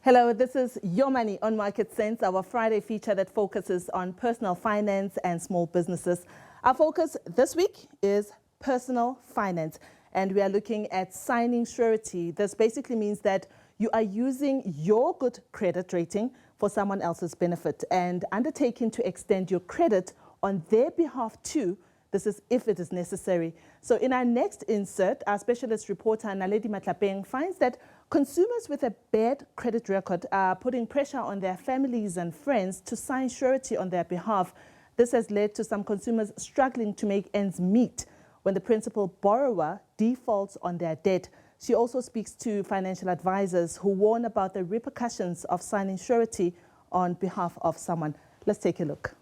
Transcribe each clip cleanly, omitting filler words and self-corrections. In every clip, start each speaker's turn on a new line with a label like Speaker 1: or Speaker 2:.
Speaker 1: Hello, this is Your Money on Market Sense, our Friday feature that focuses on personal finance and small businesses. Our focus this week is personal finance, and we are looking at signing surety. This basically means that you are using your good credit rating for someone else's benefit and undertaking to extend your credit on their behalf too. This is if it is necessary. So in our next insert, our specialist reporter Naledi Matlapeng finds that consumers with a bad credit record are putting pressure on their families and friends to sign surety on their behalf. This has led to some consumers struggling to make ends meet when the principal borrower defaults on their debt. She also speaks to financial advisors who warn about the repercussions of signing surety on behalf of someone. Let's take a look.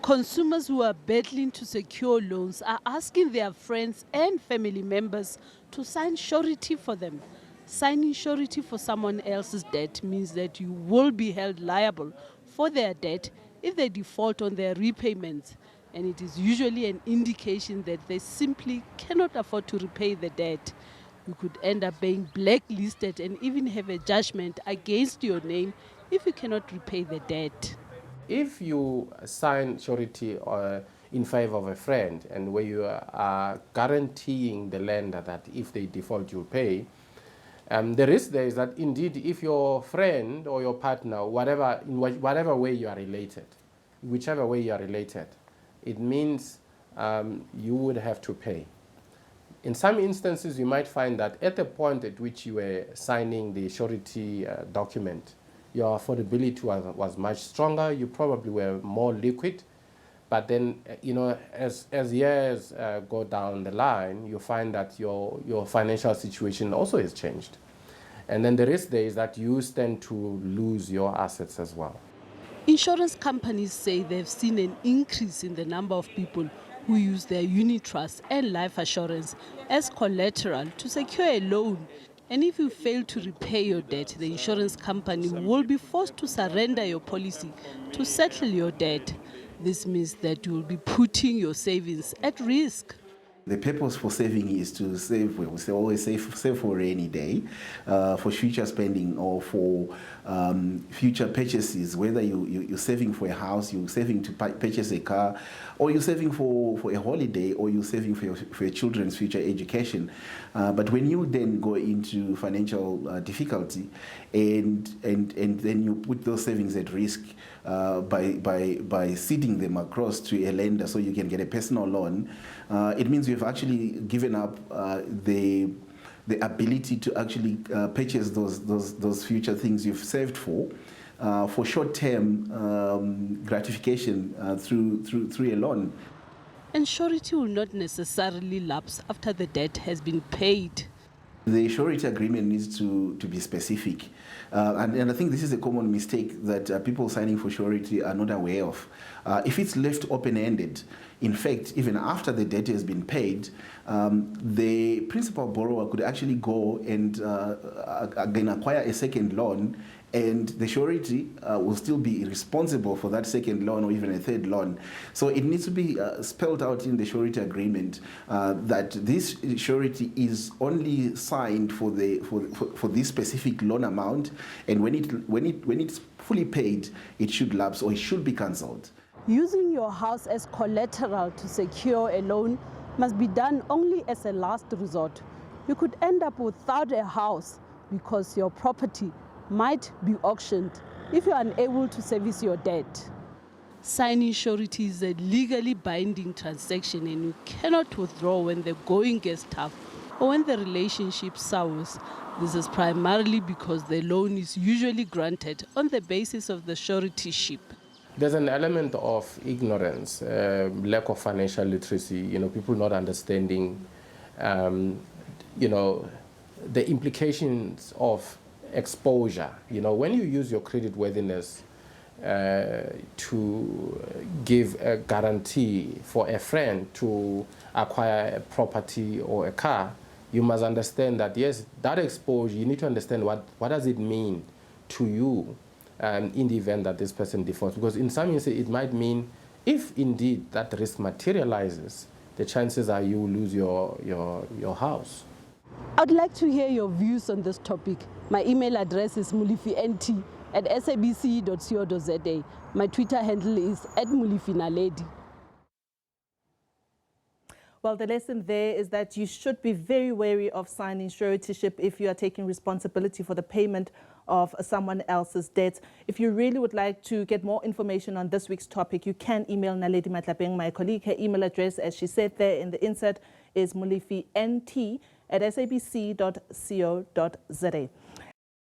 Speaker 2: Consumers who are battling to secure loans are asking their friends and family members to sign surety for them. Signing surety for someone else's debt means that you will be held liable for their debt if they default on their repayments, and it is usually an indication that they simply cannot afford to repay the debt. You could end up being blacklisted and even have a judgment against your name if you cannot repay the debt.
Speaker 3: If you sign surety in favor of a friend and where you are guaranteeing the lender that if they default you'll pay, the risk there is that indeed if your friend or your partner, whatever way you are related, whichever way you are related, it means you would have to pay. In some instances you might find that at the point at which you were signing the surety document, your affordability was much stronger, you probably were more liquid, but then, as years go down the line, you find that your financial situation also has changed. And then the risk there is that you stand to lose your assets as well.
Speaker 2: Insurance companies say they've seen an increase in the number of people who use their unit trust and life assurance as collateral to secure a loan. And if you fail to repay your debt, the insurance company will be forced to surrender your policy to settle your debt. This means that you will be putting your savings at risk.
Speaker 4: The purpose for saving is to save, we always save for a rainy day, for future spending or for future purchases, whether you're saving for a house, you're saving to purchase a car, or you're saving for a holiday, or you're saving for your children's future education. But when you then go into financial difficulty and then you put those savings at risk by ceding them across to a lender so you can get a personal loan, it means you've actually given up the ability to actually purchase those future things you've saved for short-term gratification through a loan.
Speaker 2: And surety will not necessarily lapse after the debt has been paid.
Speaker 4: The surety agreement needs to be specific. And I think this is a common mistake that people signing for surety are not aware of. If it's left open-ended, in fact, even after the debt has been paid, the principal borrower could actually go and again acquire a second loan, and the surety will still be responsible for that second loan or even a third loan. So it needs to be spelled out in the surety agreement that this surety is only signed for this specific loan amount, and when it's fully paid, it should lapse or it should be cancelled.
Speaker 2: Using your house as collateral to secure a loan must be done only as a last resort. You could end up without a house because your property might be auctioned if you are unable to service your debt. Signing surety is a legally binding transaction, and you cannot withdraw when the going gets tough or when the relationship sours. This is primarily because the loan is usually granted on the basis of the suretyship.
Speaker 3: There's an element of ignorance, lack of financial literacy, people not understanding, the implications of exposure. When you use your credit worthiness to give a guarantee for a friend to acquire a property or a car, you must understand that, yes, that exposure, you need to understand what does it mean to you in the event that this person defaults. Because in some instances, it might mean if indeed that risk materializes, the chances are you will lose your house.
Speaker 2: I'd like to hear your views on this topic. My email address is mulifint@sabc.co.za. My Twitter handle is @mulifinaledi.
Speaker 1: Well, the lesson there is that you should be very wary of signing suretyship if you are taking responsibility for the payment of someone else's debts. If you really would like to get more information on this week's topic, you can email Naledi Matlapeng, my colleague. Her email address, as she said there in the insert, is mulifint@sabc.co.za.